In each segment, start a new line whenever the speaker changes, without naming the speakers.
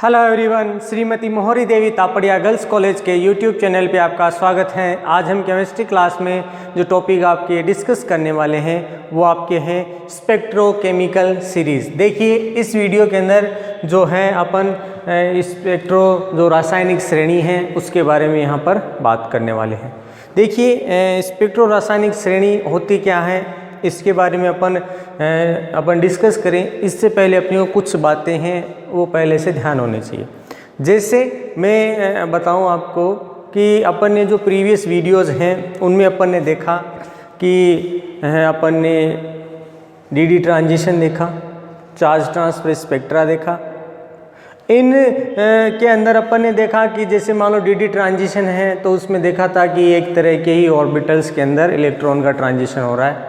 Hello everyone, Shrimati मोहरी देवी Tapadia girls college के YouTube channel पे आपका स्वागत है। आज हम केमिस्ट्री क्लास में जो टॉपिक आपके डिस्कस करने वाले हैं वो आपके हैं स्पेक्ट्रोकेमिकल सीरीज़। देखिए इस वीडियो के अंदर जो है अपन स्पेक्ट्रो जो रासायनिक श्रेणी है उसके बारे में यहाँ पर बात करने वाले हैं। देखिए स्पेक्ट्रो रासायनिक श्रेणी होती क्या है इसके बारे में अपन डिस्कस करें। इससे पहले अपनी को कुछ बातें हैं वो पहले से ध्यान होने चाहिए। जैसे मैं बताऊं आपको कि अपन ने जो प्रीवियस वीडियोस हैं उनमें अपन ने देखा कि अपन ने डीडी ट्रांजिशन देखा, चार्ज ट्रांसफर स्पेक्ट्रा देखा। इन के अंदर अपन ने देखा कि जैसे मान लो डीडी ट्रांजिशन है तो उसमें देखा था कि एक तरह के ही ऑर्बिटल्स के अंदर इलेक्ट्रॉन का ट्रांजिशन हो रहा है,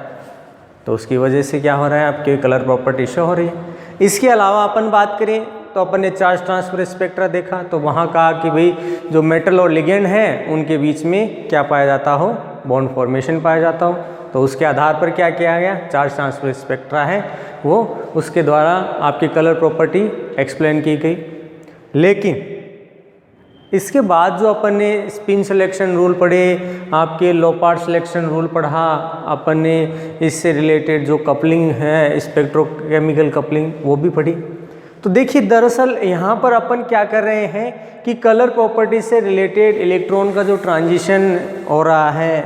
तो उसकी वजह से क्या हो रहा है, आपके कलर प्रॉपर्टी शो हो रही है। इसके अलावा अपन बात करें तो अपन ने चार्ज ट्रांसफर स्पेक्ट्रा देखा, तो वहाँ कहा कि भाई जो मेटल और लिगेंड हैं उनके बीच में क्या पाया जाता हो, बॉन्ड फॉर्मेशन पाया जाता हो। तो उसके आधार पर क्या किया गया, चार्ज ट्रांसफर स्पेक्ट्रा है वो उसके द्वारा आपकी कलर प्रॉपर्टी एक्सप्लेन की गई। लेकिन इसके बाद जो अपन ने स्पिन सिलेक्शन रूल पढ़े, आपके लोपार्ड सिलेक्शन रूल पढ़ा, अपन ने इससे रिलेटेड जो कपलिंग है स्पेक्ट्रोकेमिकल कपलिंग वो भी पढ़ी। तो देखिए दरअसल यहाँ पर अपन क्या कर रहे हैं कि कलर प्रॉपर्टी से रिलेटेड इलेक्ट्रॉन का जो ट्रांजिशन हो रहा है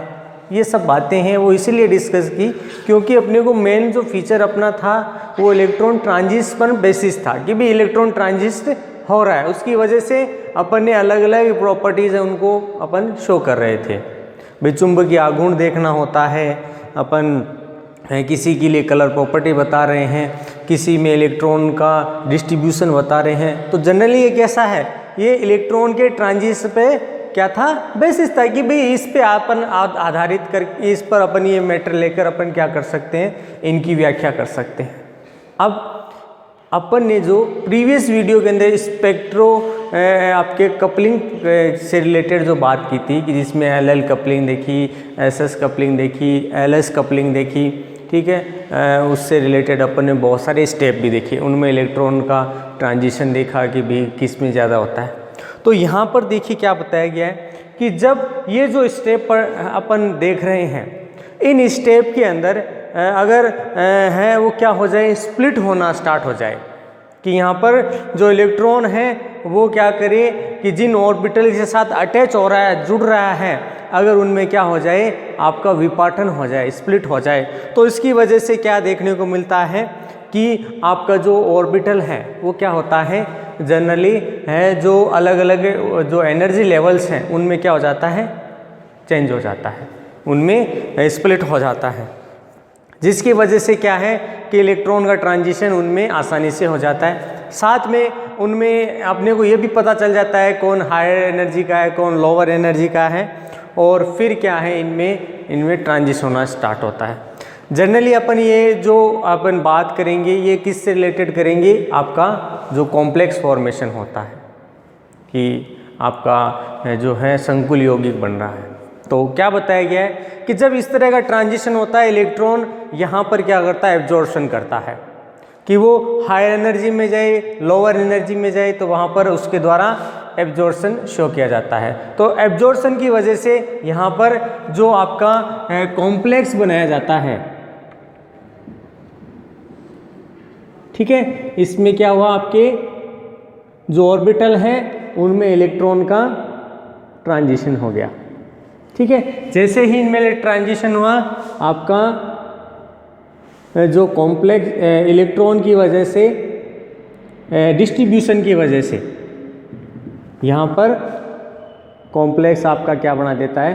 ये सब बातें हैं वो इसीलिए डिस्कस की क्योंकि अपने को मेन जो फीचर अपना था वो इलेक्ट्रॉन ट्रांजिशन बेसिस था कि भाई इलेक्ट्रॉन ट्रांजिस्ट हो रहा है। उसकी वजह से अपन ने अलग अलग प्रॉपर्टीज़ है उनको अपन शो कर रहे थे। भाई चुंबकीय आघूर्ण देखना होता है, अपन किसी के लिए कलर प्रॉपर्टी बता रहे हैं, किसी में इलेक्ट्रॉन का डिस्ट्रीब्यूशन बता रहे हैं। तो जनरली ये कैसा है, ये इलेक्ट्रॉन के ट्रांजिशन पे क्या था, बेसिस था कि भाई इस पे अपन आधारित कर इस पर अपन ये मैटर लेकर अपन क्या कर सकते हैं, इनकी व्याख्या कर सकते हैं। अब अपन ने जो प्रीवियस वीडियो के अंदर स्पेक्ट्रो आपके कपलिंग से रिलेटेड जो बात की थी कि जिसमें एल कपलिंग देखी, एस कपलिंग देखी, एल कपलिंग देखी, ठीक है, उससे रिलेटेड अपन ने बहुत सारे स्टेप भी देखे, उनमें इलेक्ट्रॉन का ट्रांजिशन देखा कि भी किस में ज़्यादा होता है। तो यहाँ पर देखिए क्या बताया गया है कि जब ये जो स्टेप पर अपन देख रहे हैं इन स्टेप के अंदर अगर है वो क्या हो जाए, स्प्लिट होना स्टार्ट हो जाए कि यहाँ पर जो इलेक्ट्रॉन है वो क्या करे कि जिन ऑर्बिटल के साथ अटैच हो रहा है, जुड़ रहा है, अगर उनमें क्या हो जाए, आपका विपाटन हो जाए, स्प्लिट हो जाए। तो इसकी वजह से क्या देखने को मिलता है कि आपका जो ऑर्बिटल है वो क्या होता है, जनरली है जो अलग अलग जो एनर्जी लेवल्स हैं उनमें क्या हो जाता है, चेंज हो जाता है, उनमें स्प्लिट हो जाता है, जिसकी वजह से क्या है कि इलेक्ट्रॉन का ट्रांजिशन उनमें आसानी से हो जाता है। साथ में उनमें अपने को ये भी पता चल जाता है कौन हायर एनर्जी का है, कौन लोअर एनर्जी का है, और फिर क्या है इनमें ट्रांजिशन होना स्टार्ट होता है। जनरली अपन ये जो अपन बात करेंगे ये किससे रिलेटेड करेंगे, आपका जो कॉम्प्लेक्स फॉर्मेशन होता है कि आपका जो है संकुल यौगिक बन रहा है। तो क्या बताया गया है कि जब इस तरह का ट्रांजिशन होता है इलेक्ट्रॉन यहाँ पर क्या करता है, एब्जॉर्प्शन करता है कि वो हायर एनर्जी में जाए, लोअर एनर्जी में जाए, तो वहाँ पर उसके द्वारा एब्जॉर्प्शन शो किया जाता है। तो एब्जॉर्प्शन की वजह से यहाँ पर जो आपका कॉम्प्लेक्स बनाया जाता है, ठीक है, इसमें क्या हुआ, आपके जो ऑर्बिटल हैं उनमें इलेक्ट्रॉन का ट्रांजिशन हो गया, ठीक है। जैसे ही इनमें ट्रांजिशन हुआ, आपका जो कॉम्प्लेक्स इलेक्ट्रॉन की वजह से डिस्ट्रीब्यूशन की वजह से यहाँ पर कॉम्प्लेक्स आपका क्या बना देता है,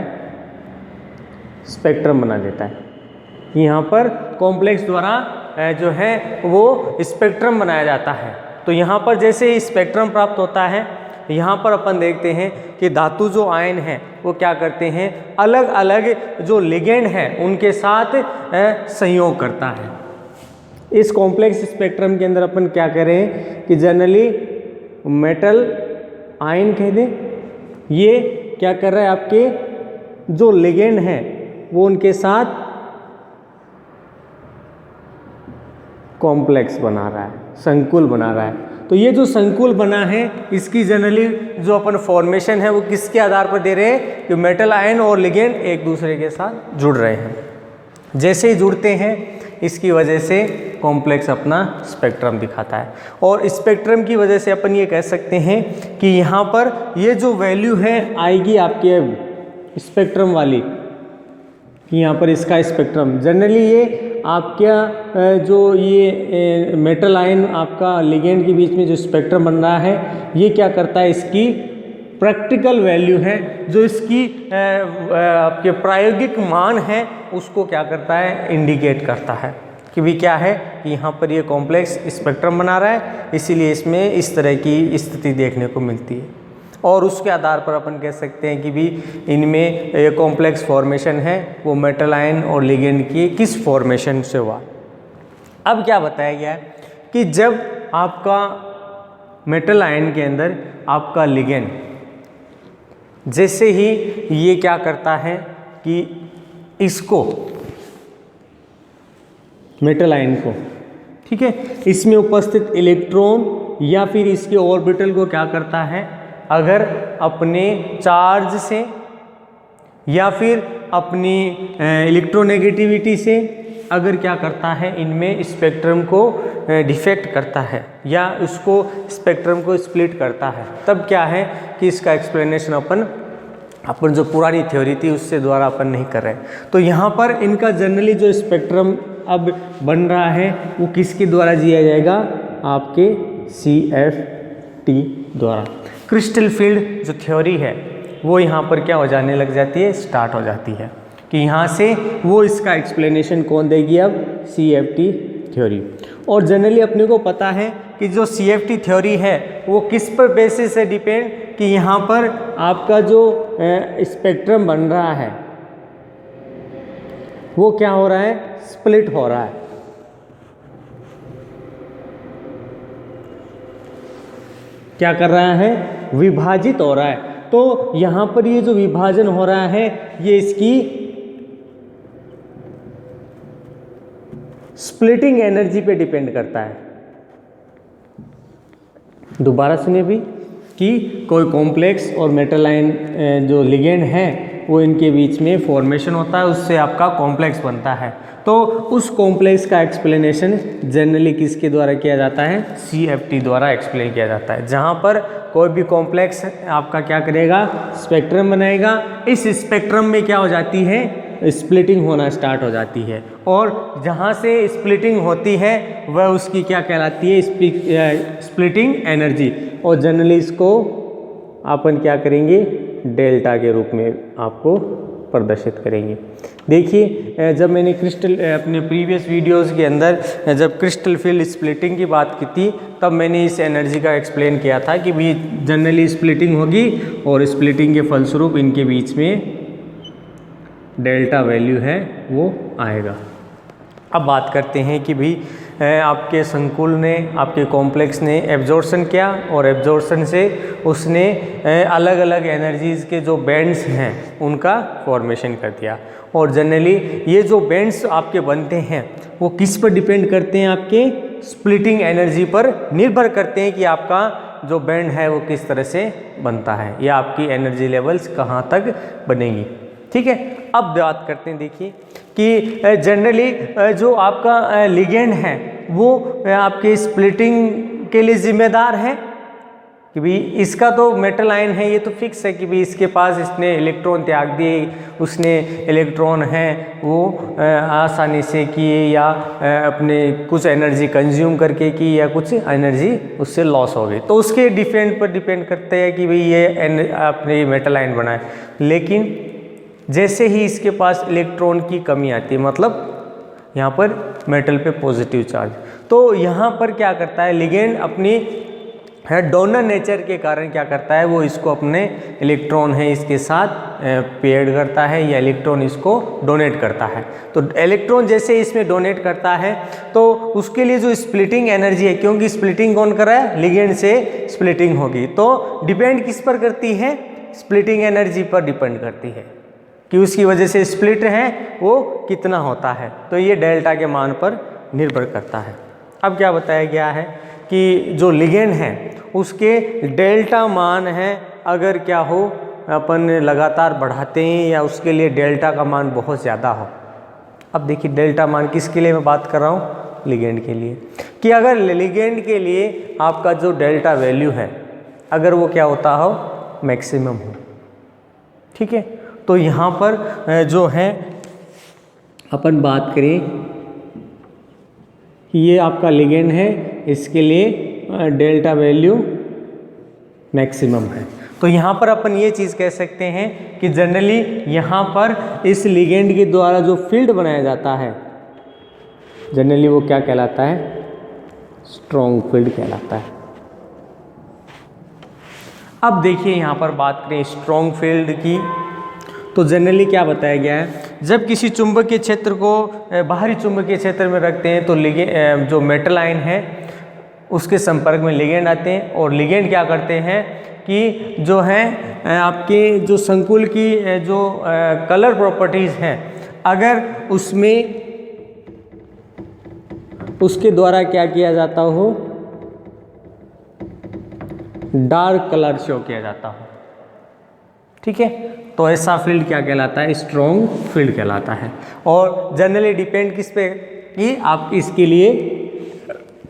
स्पेक्ट्रम बना देता है। यहाँ पर कॉम्प्लेक्स द्वारा जो है वो स्पेक्ट्रम बनाया जाता है। तो यहाँ पर जैसे ही स्पेक्ट्रम प्राप्त होता है, यहाँ पर अपन देखते हैं कि धातु जो आयन है वो क्या करते हैं, अलग अलग जो लिगेंड है उनके साथ संयोग करता है। इस कॉम्प्लेक्स स्पेक्ट्रम के अंदर अपन क्या करें कि जनरली मेटल आयन कह दें, ये क्या कर रहा है, आपके जो लिगेंड है वो उनके साथ कॉम्प्लेक्स बना रहा है, संकुल बना रहा है। तो ये जो संकुल बना है इसकी जनरली जो अपन फॉर्मेशन है वो किसके आधार पर दे रहे हैं कि मेटल आयन और लिगेंड एक दूसरे के साथ जुड़ रहे हैं। जैसे ही जुड़ते हैं इसकी वजह से कॉम्प्लेक्स अपना स्पेक्ट्रम दिखाता है, और स्पेक्ट्रम की वजह से अपन ये कह सकते हैं कि यहाँ पर ये जो वैल्यू है आएगी आपके स्पेक्ट्रम वाली, यहाँ पर इसका स्पेक्ट्रम जनरली ये आपका जो ये मेटल आयन आपका लिगेंड के बीच में जो स्पेक्ट्रम बन रहा है ये क्या करता है, इसकी प्रैक्टिकल वैल्यू है जो इसकी आपके प्रायोगिक मान है उसको क्या करता है, इंडिकेट करता है कि भी क्या है कि यहाँ पर ये कॉम्प्लेक्स स्पेक्ट्रम बना रहा है, इसीलिए इसमें इस तरह की स्थिति देखने को मिलती है। और उसके आधार पर अपन कह सकते हैं कि भी इनमें कॉम्प्लेक्स फॉर्मेशन है वो मेटल आयन और लिगेंड की किस फॉर्मेशन से हुआ। अब क्या बताया गया है कि जब आपका मेटल आयन के अंदर आपका लिगेंड जैसे ही ये क्या करता है कि इसको मेटल आयन को, ठीक है, इसमें उपस्थित इलेक्ट्रॉन या फिर इसके ऑर्बिटल को क्या करता है, अगर अपने चार्ज से या फिर अपनी इलेक्ट्रोनेगेटिविटी से अगर क्या करता है इनमें स्पेक्ट्रम को डिफेक्ट करता है या उसको स्पेक्ट्रम को स्प्लिट करता है, तब क्या है कि इसका एक्सप्लेनेशन अपन जो पुरानी थ्योरी थी उससे द्वारा अपन नहीं कर रहे। तो यहाँ पर इनका जनरली जो स्पेक्ट्रम अब बन रहा है वो किसके द्वारा दिया जाएगा, आपके CFT द्वारा। क्रिस्टल फील्ड जो थ्योरी है वो यहाँ पर क्या हो जाने लग जाती है, स्टार्ट हो जाती है कि यहाँ से वो इसका एक्सप्लेनेशन कौन देगी, अब CFT थ्योरी। और जनरली अपने को पता है कि जो CFT थ्योरी है वो किस पर बेसिस है डिपेंड, कि यहाँ पर आपका जो स्पेक्ट्रम बन रहा है वो क्या हो रहा है, स्प्लिट हो रहा है। क्या कर रहा है, विभाजित हो रहा है। तो यहाँ पर ये जो विभाजन हो रहा है ये इसकी स्प्लिटिंग एनर्जी पे डिपेंड करता है। दोबारा सुनिए भी कि कोई कॉम्प्लेक्स और मेटल आयन जो लिगेंड है वो इनके बीच में फॉर्मेशन होता है, उससे आपका कॉम्प्लेक्स बनता है। तो उस कॉम्प्लेक्स का एक्सप्लेनेशन जनरली किसके द्वारा किया जाता है, CFT द्वारा एक्सप्लेन किया जाता है। जहाँ पर कोई भी कॉम्प्लेक्स आपका क्या करेगा, स्पेक्ट्रम बनाएगा, इस स्पेक्ट्रम में क्या हो जाती है, स्प्लिटिंग होना स्टार्ट हो जाती है, और जहाँ से स्प्लिटिंग होती है वह उसकी क्या कहलाती है, स्प्लिटिंग एनर्जी। और जनरली इसको अपन क्या करेंगे, डेल्टा के रूप में आपको प्रदर्शित करेंगे। देखिए जब मैंने अपने प्रीवियस वीडियोस के अंदर जब क्रिस्टल फील्ड स्प्लिटिंग की बात की थी तब मैंने इस एनर्जी का एक्सप्लेन किया था कि भी जनरली स्प्लिटिंग होगी और स्प्लिटिंग के फलस्वरूप इनके बीच में डेल्टा वैल्यू है वो आएगा। अब बात करते हैं कि भी आपके संकुल ने, आपके कॉम्प्लेक्स ने एब्जॉर्प्शन किया और एब्जॉर्प्शन से उसने अलग अलग एनर्जीज़ के जो बैंड्स हैं उनका फॉर्मेशन कर दिया। और जनरली ये जो बैंड्स आपके बनते हैं वो किस पर डिपेंड करते हैं, आपके स्प्लिटिंग एनर्जी पर निर्भर करते हैं कि आपका जो बैंड है वो किस तरह से बनता है या आपकी एनर्जी लेवल्स कहाँ तक बनेंगी। ठीक है, अब बात करते हैं, देखिए कि जनरली जो आपका लिगेंड है वो आपके स्प्लिटिंग के लिए जिम्मेदार है कि भी इसका तो मेटल आयन है, ये तो फिक्स है कि भी इसके पास इसने इलेक्ट्रॉन त्याग दिए, उसने इलेक्ट्रॉन है वो आसानी से किए या अपने कुछ एनर्जी कंज्यूम करके की या कुछ एनर्जी उससे लॉस हो गई, तो उसके डिफेंड पर डिपेंड करते हैं कि भाई ये अपने मेटल आयन बना है। लेकिन जैसे ही इसके पास इलेक्ट्रॉन की कमी आती है, मतलब यहाँ पर मेटल पे पॉजिटिव चार्ज, तो यहाँ पर क्या करता है लिगेंड अपनी डोनर नेचर के कारण क्या करता है, वो इसको अपने इलेक्ट्रॉन है इसके साथ पेयर करता है या इलेक्ट्रॉन इसको डोनेट करता है। तो इलेक्ट्रॉन जैसे इसमें डोनेट करता है तो उसके लिए जो स्प्लिटिंग एनर्जी है, क्योंकि स्प्लिटिंग कौन कर रहा है, लिगेंड से स्प्लिटिंग होगी, तो डिपेंड किस पर करती है, स्प्लिटिंग एनर्जी पर डिपेंड करती है कि उसकी वजह से स्प्लिट है वो कितना होता है, तो ये डेल्टा के मान पर निर्भर करता है। अब क्या बताया गया है कि जो लिगेंड है उसके डेल्टा मान है, अगर क्या हो अपन लगातार बढ़ाते हैं या उसके लिए डेल्टा का मान बहुत ज़्यादा हो। अब देखिए डेल्टा मान किसके लिए मैं बात कर रहा हूँ, लिगेंड के लिए, कि अगर लिगेंड के लिए आपका जो डेल्टा वैल्यू है अगर वो क्या होता हो, मैक्सिमम हो। ठीक है, तो यहाँ पर जो है अपन बात करें कि ये आपका लिगेंड है, इसके लिए डेल्टा वैल्यू मैक्सिमम है। तो यहाँ पर अपन ये चीज़ कह सकते हैं कि जनरली यहाँ पर इस लिगेंड के द्वारा जो फील्ड बनाया जाता है जनरली वो क्या कहलाता है, स्ट्रॉन्ग फील्ड कहलाता है। अब देखिए यहाँ पर बात करें स्ट्रॉन्ग फील्ड की, तो जनरली क्या बताया गया है, जब किसी चुंबकीय क्षेत्र को बाहरी चुंबकीय क्षेत्र में रखते हैं तो जो मेटल आयन है उसके संपर्क में लिगेंड आते हैं, और लिगेंड क्या करते हैं कि जो है आपके जो संकुल की जो कलर प्रॉपर्टीज़ हैं अगर उसमें उसके द्वारा क्या किया जाता हो, डार्क कलर शो किया जाता हो। ठीक है, तो ऐसा फील्ड क्या कहलाता है, स्ट्रॉन्ग फील्ड कहलाता है। और जनरली डिपेंड किस पे कि आप इसके लिए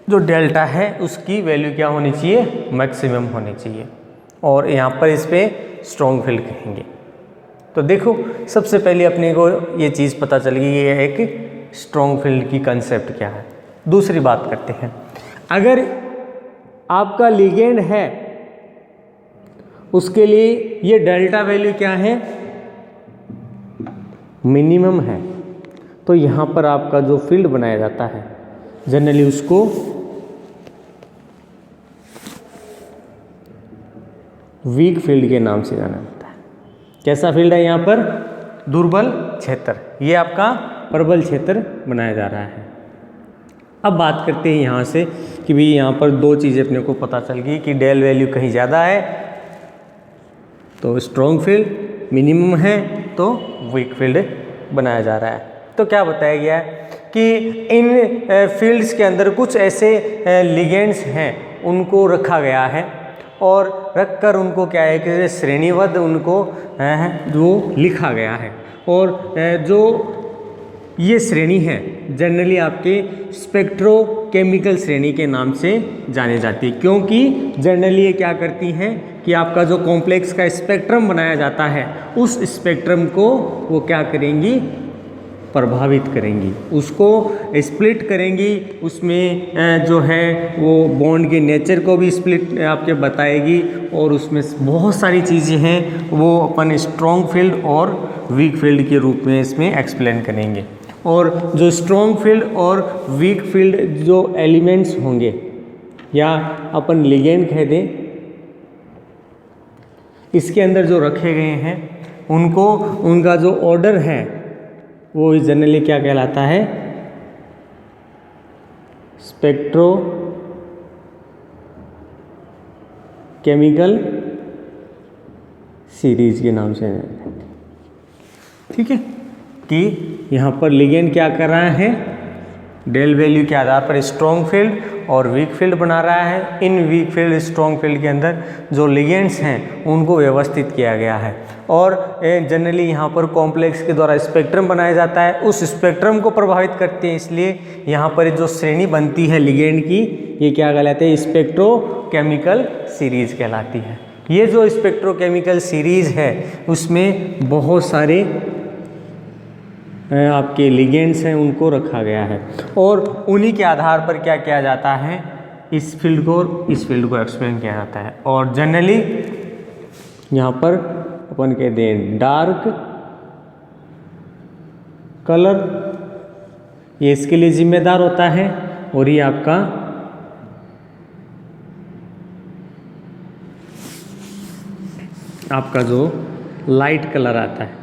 जो डेल्टा है उसकी वैल्यू क्या होनी चाहिए, मैक्सिमम होनी चाहिए, और यहाँ पर इस पे स्ट्रॉन्ग फील्ड कहेंगे। तो देखो सबसे पहले अपने को ये चीज़ पता चल गई, ये एक स्ट्रॉन्ग फील्ड की कंसेप्ट क्या है। दूसरी बात करते हैं, अगर आपका लिगेंड है उसके लिए ये डेल्टा वैल्यू क्या है, मिनिमम है, तो यहाँ पर आपका जो फील्ड बनाया जाता है जनरली उसको वीक फील्ड के नाम से जाना जाता है। कैसा फील्ड है यहाँ पर, दुर्बल क्षेत्र, ये आपका प्रबल क्षेत्र बनाया जा रहा है। अब बात करते हैं यहाँ से कि भाई यहाँ पर दो चीज़ें अपने को पता चल गई कि डेल वैल्यू कहीं ज़्यादा है तो स्ट्रॉन्ग फील्ड, मिनिमम है तो वीक फील्ड बनाया जा रहा है। तो क्या बताया गया है कि इन फील्ड्स के अंदर कुछ ऐसे लिगेंड्स हैं उनको रखा गया है, और रखकर उनको क्या है कि श्रेणीबद्ध उनको जो लिखा गया है, और जो ये श्रेणी है जनरली आपके स्पेक्ट्रोकेमिकल श्रेणी के नाम से जानी जाती है, क्योंकि जनरली ये क्या करती हैं कि आपका जो कॉम्प्लेक्स का स्पेक्ट्रम बनाया जाता है उस स्पेक्ट्रम को वो क्या करेंगी, प्रभावित करेंगी, उसको स्प्लिट करेंगी, उसमें जो है वो बॉन्ड के नेचर को भी स्प्लिट आपके बताएगी, और उसमें बहुत सारी चीज़ें हैं वो अपन स्ट्रॉन्ग फील्ड और वीक फील्ड के रूप में इसमें एक्सप्लेन करेंगे। और जो स्ट्रॉन्ग फील्ड और वीक फील्ड जो एलिमेंट्स होंगे या अपन लिगेंड कह दें, इसके अंदर जो रखे गए हैं उनको उनका जो ऑर्डर है वो जनरली क्या कहलाता है, स्पेक्ट्रो केमिकल सीरीज के नाम से। ठीक है, कि यहाँ पर लिगेंड क्या कर रहा है, डेल वैल्यू के आधार पर स्ट्रॉन्ग फील्ड और वीक फील्ड बना रहा है। इन वीक फील्ड स्ट्रॉन्ग फील्ड के अंदर जो लिगेंड्स हैं उनको व्यवस्थित किया गया है, और जनरली यहाँ पर कॉम्प्लेक्स के द्वारा स्पेक्ट्रम बनाया जाता है, उस स्पेक्ट्रम को प्रभावित करते हैं, इसलिए यहाँ पर जो श्रेणी बनती है लिगेंड की ये क्या कहलाते हैं, स्पेक्ट्रोकेमिकल सीरीज कहलाती है। ये जो स्पेक्ट्रोकेमिकल सीरीज है उसमें बहुत सारे आपके लिगेंड्स हैं उनको रखा गया है, और उन्हीं के आधार पर क्या किया जाता है, इस फील्ड को और इस फील्ड को एक्सप्लेन किया जाता है। और जनरली यहाँ पर अपन कहते हैं डार्क कलर, ये इसके लिए जिम्मेदार होता है, और ये आपका जो लाइट कलर आता है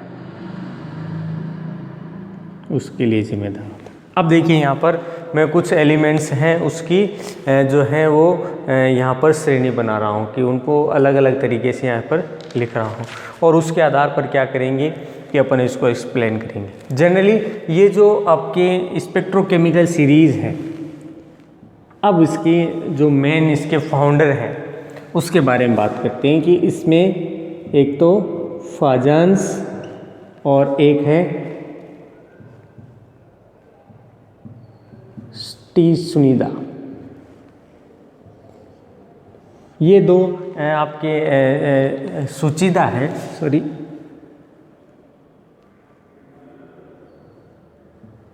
उसके लिए जिम्मेदार होता है। अब देखिए यहाँ पर मैं कुछ एलिमेंट्स हैं उसकी जो है वो यहाँ पर श्रेणी बना रहा हूँ कि उनको अलग अलग तरीके से यहाँ पर लिख रहा हूँ, और उसके आधार पर क्या करेंगे कि अपन इसको एक्सप्लेन करेंगे। जनरली ये जो आपके स्पेक्ट्रोकेमिकल सीरीज़ है अब इसकी जो मेन इसके फाउंडर हैं उसके बारे में बात करते हैं कि इसमें एक तो फाजान्स और एक है स्टीसुनिदा। ये दो आपके सुचिदा है, सॉरी,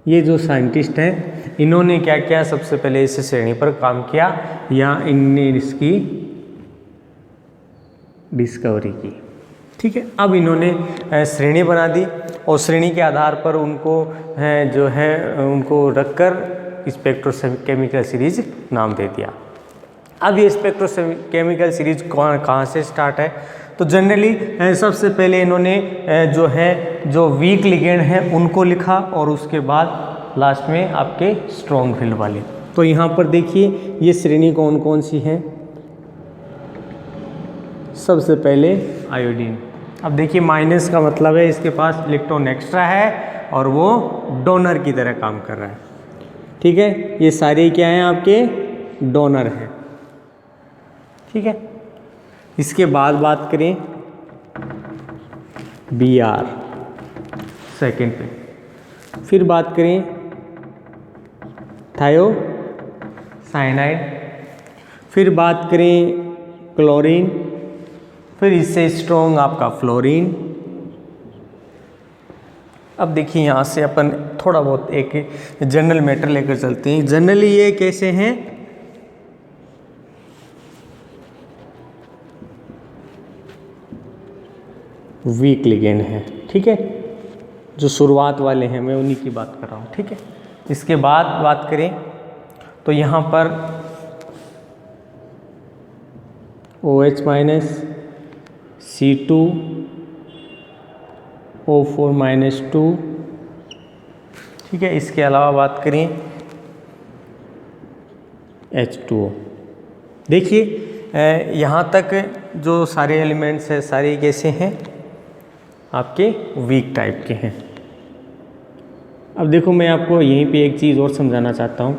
ये जो साइंटिस्ट हैं इन्होंने क्या किया, सबसे पहले इस श्रेणी पर काम किया या इनने इसकी डिस्कवरी की। ठीक है, अब इन्होंने श्रेणी बना दी और श्रेणी के आधार पर उनको जो है उनको रखकर स्पेक्ट्रोकेमिकल सीरीज नाम दे दिया। अब ये स्पेक्ट्रोकेमिकल सीरीज कहाँ से स्टार्ट है, तो जनरली सबसे पहले इन्होंने जो वीक लिगेंड हैं उनको लिखा और उसके बाद लास्ट में आपके स्ट्रॉन्ग फील्ड वाले। तो यहाँ पर देखिए ये श्रेणी कौन कौन सी है। सबसे पहले आयोडीन। अब देखिए माइनस का मतलब है इसके पास इलेक्ट्रॉन एक्स्ट्रा है और वो डोनर की तरह काम कर रहा है। ठीक है, ये सारे क्या हैं आपके डोनर हैं। ठीक है, इसके बाद बात करें Br सेकेंड पे, फिर बात करें थायोसाइनाइड, फिर बात करें क्लोरीन, फिर इससे स्ट्रॉन्ग आपका फ्लोरीन। अब देखिए यहाँ से अपन थोड़ा बहुत एक जनरल मैटर लेकर चलते हैं। जनरली ये कैसे हैं, वीक लिगेंड है। ठीक है, जो शुरुआत वाले हैं मैं उन्हीं की बात कर रहा हूँ। ठीक है, इसके बाद बात करें तो यहाँ पर OH माइनस, C2O4 माइनस 2। ठीक है, इसके अलावा बात करें H2O। देखिए यहाँ तक जो सारे एलिमेंट्स हैं सारे कैसे हैं, आपके वीक टाइप के हैं। अब देखो मैं आपको यहीं पे एक चीज़ और समझाना चाहता हूँ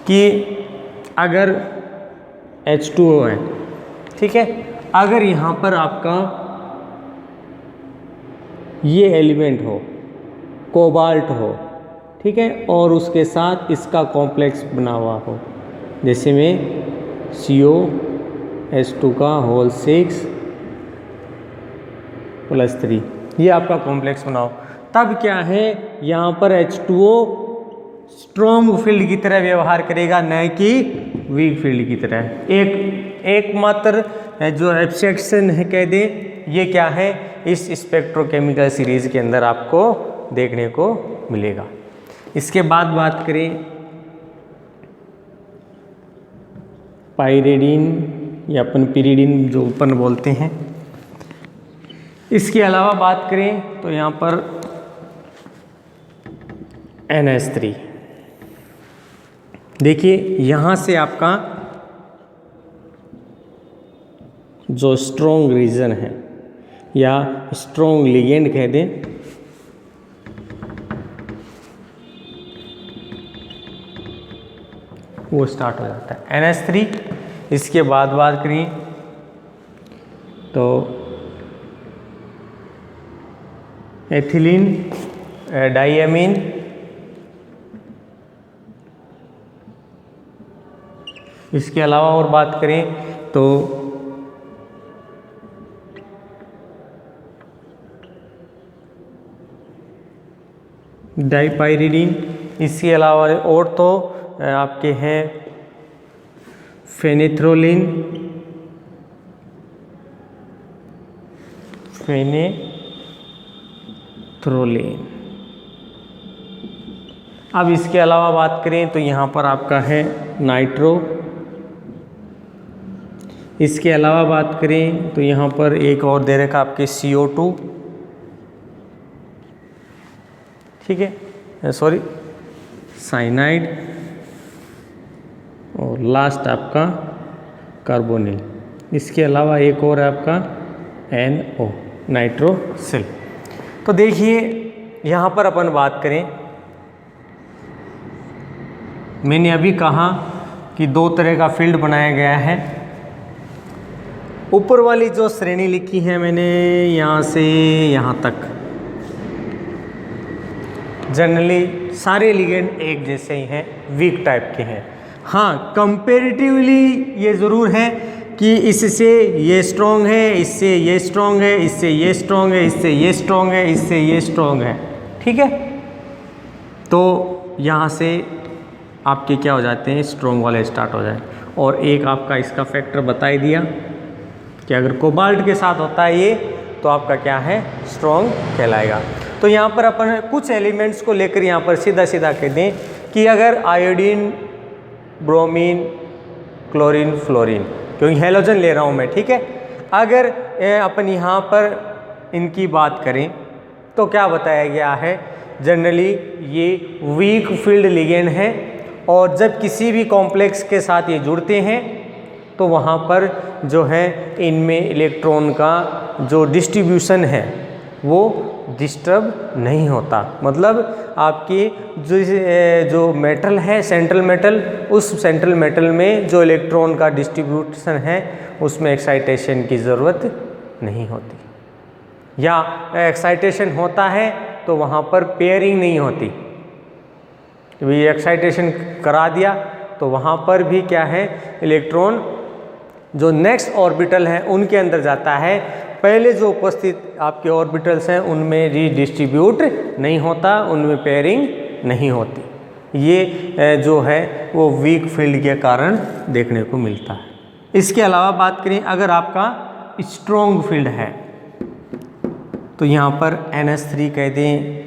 कि अगर H2O है, ठीक है, अगर यहाँ पर आपका ये एलिमेंट हो, कोबाल्ट हो, ठीक है, और उसके साथ इसका कॉम्प्लेक्स बना हुआ हो, जैसे में COH2 का होल 6 + 3, ये आपका कॉम्प्लेक्स बनाओ, तब क्या है यहाँ पर H2O स्ट्रॉन्ग फील्ड की तरह व्यवहार करेगा, न कि वीक फील्ड की तरह। एकमात्र जो एब्स्ट्रैक्शन है कह दें, ये क्या है, इस स्पेक्ट्रोकेमिकल सीरीज के अंदर आपको देखने को मिलेगा। इसके बाद बात करें पाइरिडीन या अपन पिरिडीन जो अपन बोलते हैं। इसके अलावा बात करें तो यहाँ पर NH3। देखिए यहाँ से आपका जो स्ट्रॉन्ग रीजन है या स्ट्रॉन्ग लिगेंड कह दें, वो स्टार्ट हो जाता है NH3। इसके बाद बात करें तो एथिलीन डाइएमीन, इसके अलावा और बात करें तो डाइपाइरिडीन। इसके अलावा और तो आपके हैं फेनेथ्रोलिन, अब इसके अलावा बात करें तो यहाँ पर आपका है नाइट्रो। इसके अलावा बात करें तो यहाँ पर एक और दे रखा आपके CO2, ठीक है, सॉरी साइनाइड, और लास्ट आपका कार्बोनिल। इसके अलावा एक और है आपका NO, नाइट्रोसिल। तो देखिए यहाँ पर अपन बात करें, मैंने अभी कहा कि दो तरह का फील्ड बनाया गया है। ऊपर वाली जो श्रेणी लिखी है मैंने यहाँ से यहाँ तक, जनरली सारे लिगेंड एक जैसे ही हैं, वीक टाइप के हैं। हाँ, कंपेरेटिवली ये ज़रूर है कि इससे ये स्ट्रॉन्ग है, इससे ये स्ट्रॉन्ग है, इससे ये स्ट्रॉन्ग है, इससे ये स्ट्रॉन्ग है, इससे ये स्ट्रॉन्ग है। ठीक है, तो यहाँ से आपके क्या हो जाते हैं, स्ट्रॉन्ग वाले स्टार्ट हो जाए। और एक आपका इसका फैक्टर बता ही दिया कि अगर कोबाल्ट के साथ होता है ये, तो आपका क्या है, स्ट्रॉन्ग कहलाएगा। तो यहाँ पर अपन कुछ एलिमेंट्स को लेकर यहाँ पर सीधा सीधा कह दें कि अगर आयोडीन, ब्रोमीन, क्लोरीन, फ्लोरीन, क्योंकि हेलोजन ले रहा हूँ मैं, ठीक है। अगर अपन यहाँ पर इनकी बात करें तो क्या बताया गया है, जनरली ये वीक फील्ड लिगेंड है और जब किसी भी कॉम्प्लेक्स के साथ ये जुड़ते हैं तो वहाँ पर जो है इनमें इलेक्ट्रॉन का जो डिस्ट्रीब्यूशन है वो डिस्टर्ब नहीं होता। मतलब आपकी जो मेटल है, सेंट्रल मेटल, उस सेंट्रल मेटल में जो इलेक्ट्रॉन का डिस्ट्रीब्यूशन है उसमें एक्साइटेशन की ज़रूरत नहीं होती, या एक्साइटेशन होता है तो वहाँ पर पेयरिंग नहीं होती। ये एक्साइटेशन करा दिया तो वहाँ पर भी क्या है, इलेक्ट्रॉन जो नेक्स्ट ऑर्बिटल है उनके अंदर जाता है, पहले जो उपस्थित आपके ऑर्बिटल्स हैं उनमें रीडिस्ट्रीब्यूट नहीं होता, उनमें पेयरिंग नहीं होती। ये जो है वो वीक फील्ड के कारण देखने को मिलता है। इसके अलावा बात करें अगर आपका स्ट्रॉन्ग फील्ड है तो यहाँ पर NH3 कह दें,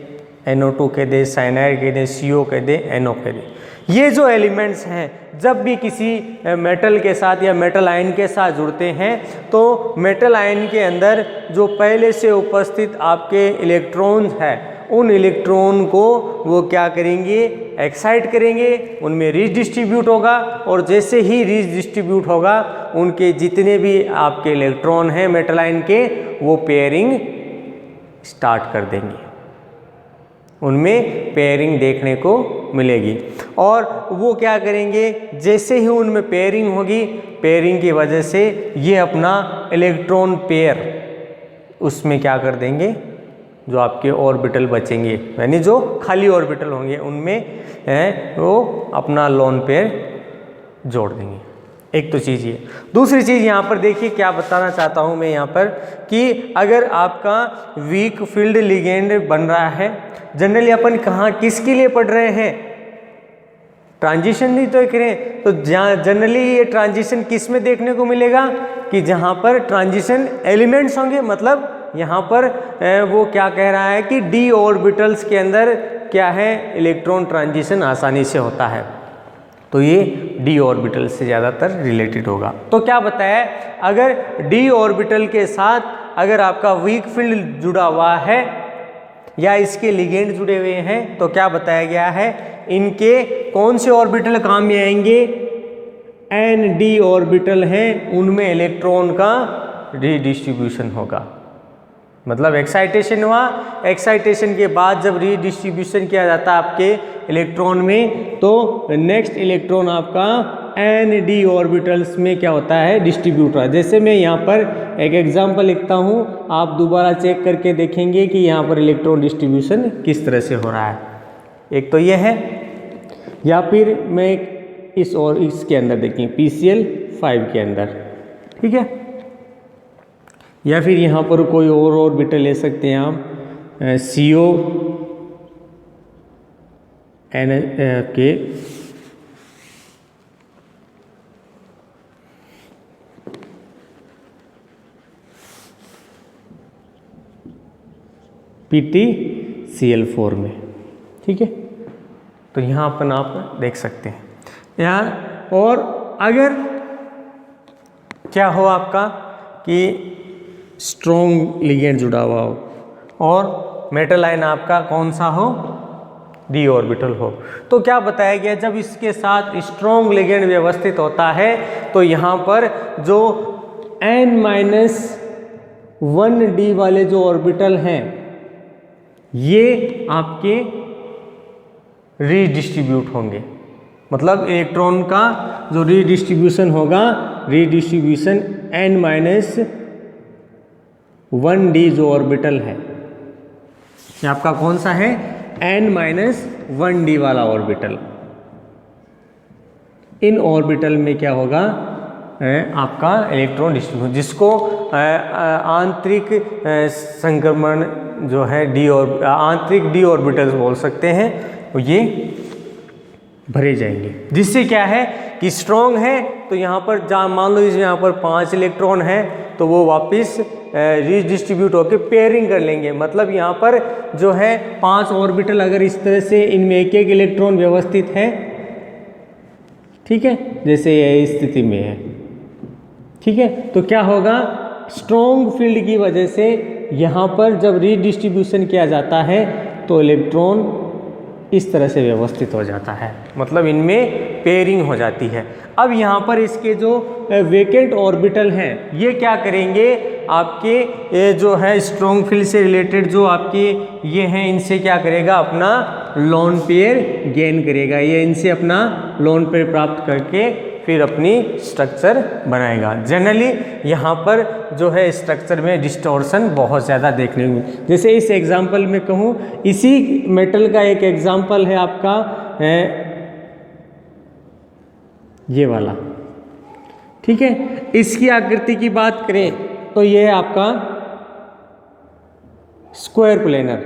NO2 कह दें, साइनाइड कह दें, CO कह दें, NO कह दें, ये जो एलिमेंट्स हैं जब भी किसी मेटल के साथ या मेटल आयन के साथ जुड़ते हैं तो मेटल आयन के अंदर जो पहले से उपस्थित आपके इलेक्ट्रॉन्स हैं उन इलेक्ट्रॉन को वो क्या करेंगे, एक्साइट करेंगे, उनमें रीडिस्ट्रीब्यूट होगा और जैसे ही रीडिस्ट्रीब्यूट होगा उनके जितने भी आपके इलेक्ट्रॉन हैं मेटल आयन के वो पेयरिंग स्टार्ट कर देंगे, उनमें पेयरिंग देखने को मिलेगी। और वो क्या करेंगे, जैसे ही उनमें पेयरिंग होगी, पेयरिंग की वजह से ये अपना इलेक्ट्रॉन पेयर उसमें क्या कर देंगे, जो आपके ऑर्बिटल बचेंगे यानी जो खाली ऑर्बिटल होंगे उनमें वो अपना लोन पेयर जोड़ देंगे। एक तो चीज़ ये। दूसरी चीज़ यहाँ पर देखिए क्या बताना चाहता हूँ मैं यहाँ पर कि अगर आपका वीक फील्ड लिगेंड बन रहा है, जनरली अपन कहाँ किसके लिए पढ़ रहे हैं, ट्रांजिशन नहीं तो करें, तो जहाँ जनरली ये ट्रांजिशन किस में देखने को मिलेगा कि जहाँ पर ट्रांजिशन एलिमेंट्स होंगे। मतलब यहाँ पर वो क्या कह रहा है कि डी ऑर्बिटल्स के अंदर क्या है, इलेक्ट्रॉन ट्रांजिशन आसानी से होता है, तो ये डी ऑर्बिटल से ज़्यादातर रिलेटेड होगा। तो क्या बताया, अगर डी ऑर्बिटल के साथ अगर आपका वीक फील्ड जुड़ा हुआ है या इसके लिगेंड जुड़े हुए हैं तो क्या बताया गया है, इनके कौन से ऑर्बिटल काम में आएंगे, एन डी ऑर्बिटल हैं उनमें इलेक्ट्रॉन का रीडिस्ट्रीब्यूशन होगा। मतलब एक्साइटेशन हुआ, एक्साइटेशन के बाद जब रीडिस्ट्रीब्यूशन किया जाता है आपके इलेक्ट्रॉन में तो नेक्स्ट इलेक्ट्रॉन आपका एन डी ऑर्बिटल्स में क्या होता है, डिस्ट्रीब्यूट हुआ। जैसे मैं यहाँ पर एक एग्जांपल लिखता हूँ, आप दोबारा चेक करके देखेंगे कि यहाँ पर इलेक्ट्रॉन डिस्ट्रीब्यूशन किस तरह से हो रहा है। एक तो ये है, या फिर मैं इस और इसके अंदर देखें PCl5 के अंदर, ठीक है, या फिर यहाँ पर कोई और ऑर्बिटल ले सकते हैं आप, CO N के PtCl4 में, ठीक है। तो यहाँ अपन आप देख सकते हैं यार। और अगर क्या हो आपका कि स्ट्रॉन्ग लिगेंड जुड़ा हुआ हो और मेटल आयन आपका कौन सा हो, डी ऑर्बिटल हो, तो क्या बताया गया, जब इसके साथ स्ट्रॉन्ग लिगेंड व्यवस्थित होता है तो यहाँ पर जो n-1d वाले जो ऑर्बिटल हैं ये आपके रीडिस्ट्रीब्यूट होंगे। मतलब इलेक्ट्रॉन का जो रीडिस्ट्रीब्यूशन होगा, रीडिस्ट्रीब्यूशन n-1d जो ऑर्बिटल है, ये आपका कौन सा है, n-1d वाला ऑर्बिटल। इन ऑर्बिटल में क्या होगा, आपका इलेक्ट्रॉन डिस्ट्रीब्यूशन, जिसको आंतरिक संक्रमण जो है आंतरिक डी ऑर्बिटल्स बोल सकते हैं, और ये भरे जाएंगे। जिससे क्या है कि स्ट्रॉन्ग है तो यहाँ पर मान लो यहाँ पर 5 इलेक्ट्रॉन है तो वो वापस रीडिस्ट्रीब्यूट होकर पेयरिंग कर लेंगे। मतलब यहाँ पर जो है 5 ऑर्बिटल अगर इस तरह से इनमें एक एक इलेक्ट्रॉन व्यवस्थित है, ठीक है, जैसे ये स्थिति में है, ठीक है, तो क्या होगा, स्ट्रॉन्ग फील्ड की वजह से यहाँ पर जब रीडिस्ट्रीब्यूशन किया जाता है तो इलेक्ट्रॉन इस तरह से व्यवस्थित हो जाता है, मतलब इनमें पेयरिंग हो जाती है। अब यहाँ पर इसके जो वेकेंट ऑर्बिटल हैं ये क्या करेंगे, आपके ये जो है स्ट्रॉन्ग फील्ड से रिलेटेड जो आपके ये हैं, इनसे क्या करेगा, अपना लोन पेयर गेन करेगा। ये इनसे अपना लोन पेयर प्राप्त करके फिर अपनी स्ट्रक्चर बनाएगा। जनरली यहाँ पर जो है स्ट्रक्चर में डिस्टॉर्शन बहुत ज़्यादा देखने को, जैसे इस एग्जांपल में कहूँ, इसी मेटल का एक एग्जांपल है आपका ये वाला, ठीक है। इसकी आकृति की बात करें तो ये है आपका स्क्वायर प्लेनर,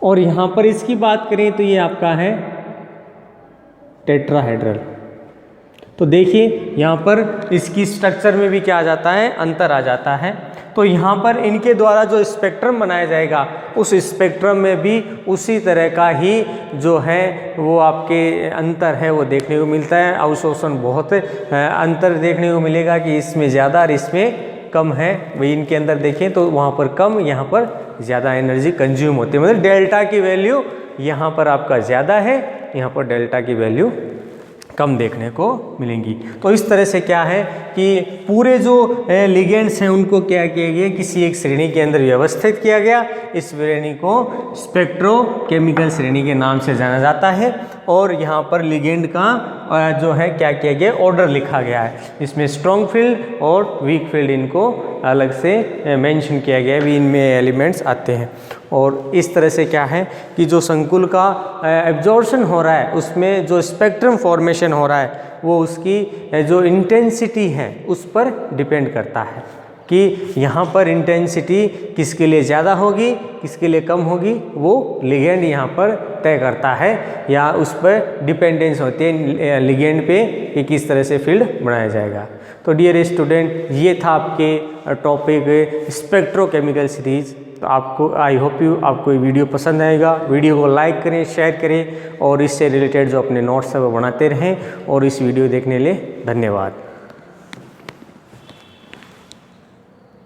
और यहाँ पर इसकी बात करें तो ये आपका है टेट्राहेड्रल। तो देखिए यहाँ पर इसकी स्ट्रक्चर में भी क्या आ जाता है, अंतर आ जाता है। तो यहाँ पर इनके द्वारा जो स्पेक्ट्रम बनाया जाएगा उस स्पेक्ट्रम में भी उसी तरह का ही जो है वो आपके अंतर है वो देखने को मिलता है। अवशोषण बहुत अंतर देखने को मिलेगा कि इसमें ज़्यादा और इसमें कम है। वही इनके अंदर देखें तो वहाँ पर कम, यहाँ पर ज़्यादा एनर्जी कंज्यूम होती है। मतलब डेल्टा की वैल्यू यहाँ पर आपका ज़्यादा है, यहाँ पर डेल्टा की वैल्यू कम देखने को मिलेंगी। तो इस तरह से क्या है कि पूरे जो लिगेंड्स हैं उनको क्या किया गया, किसी एक श्रेणी के अंदर व्यवस्थित किया गया। इस श्रेणी को स्पेक्ट्रोकेमिकल श्रेणी के नाम से जाना जाता है। और यहाँ पर लिगेंड का जो है क्या किया गया, ऑर्डर लिखा गया है। इसमें स्ट्रॉन्ग फील्ड और वीक फील्ड इनको अलग से मेंशन किया गया है, भी इनमें एलिमेंट्स आते हैं। और इस तरह से क्या है कि जो संकुल का एब्जॉर्प्शन हो रहा है उसमें जो स्पेक्ट्रम फॉर्मेशन हो रहा है वो उसकी जो इंटेंसिटी है उस पर डिपेंड करता है कि यहाँ पर इंटेंसिटी किसके लिए ज़्यादा होगी, किसके लिए कम होगी, वो लिगेंड यहाँ पर तय करता है, या उस पर डिपेंडेंस होती है लिगेंड पे कि किस तरह से फील्ड बनाया जाएगा। तो डियर स्टूडेंट, ये था आपके टॉपिक स्पेक्ट्रोकेमिकल सीरीज। तो आपको आई होप यू आपको ये वीडियो पसंद आएगा। वीडियो को लाइक करें, शेयर करें और इससे रिलेटेड जो अपने नोट्स है वो बनाते रहें। और इस वीडियो देखने के लिए धन्यवाद।